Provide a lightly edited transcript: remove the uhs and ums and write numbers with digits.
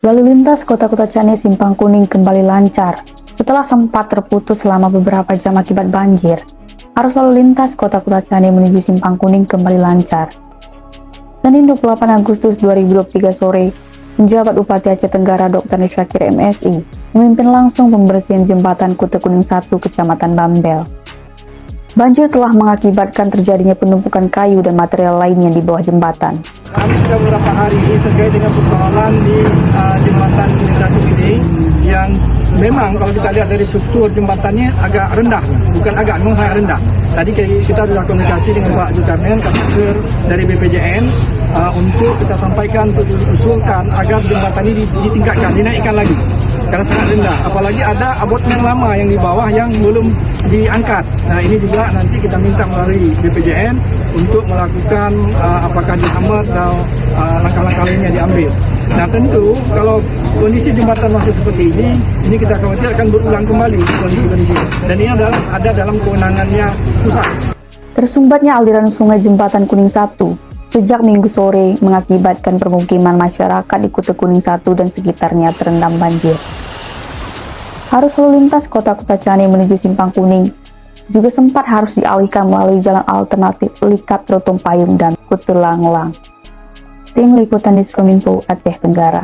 Lalu lintas Kota Kutacani Simpang Kuning kembali lancar setelah sempat terputus selama beberapa jam akibat banjir. Arus lalu lintas Kota Kutacani menuju Simpang Kuning kembali lancar. Senin 28 Agustus 2023 sore, penjabat Bupati Aceh Tenggara Dr. Syakir MSI memimpin langsung pembersihan jembatan Kute Kuning 1 Kecamatan Bambel. Banjir telah mengakibatkan terjadinya penumpukan kayu dan material lainnya di bawah jembatan. Kami sudah beberapa hari terkait dengan persoalan di jembatan Kuning 1 ini yang memang kalau kita lihat dari struktur jembatannya agak rendah, bukan agak, memang sangat rendah. Tadi kita sudah komunikasi dengan Pak Zulkarnain, Kasubir dari BPJN untuk kita sampaikan, untuk diusulkan agar jembatan ini ditingkatkan, dinaikkan lagi. Karena sangat rendah, apalagi ada abutmen lama yang di bawah yang belum diangkat. Nah ini juga nanti kita minta melalui BPJN untuk melakukan apakah dihambat atau langkah-langkah lainnya diambil. Nah tentu kalau kondisi jembatan masih seperti ini kita khawatir akan berulang kembali kondisi-kondisi. Dan ini ada dalam kewenangannya pusat. Tersumbatnya aliran sungai Jembatan Kuning 1 sejak Minggu sore mengakibatkan permukiman masyarakat di Kute Kuning 1 dan sekitarnya terendam banjir. Arus lalu lintas Kota Kutacani menuju Simpang Kuning juga sempat harus dialihkan melalui jalan alternatif Likat Rotong Payung dan Kute Langlang. Tim Liputan Diskominfo Aceh Tenggara.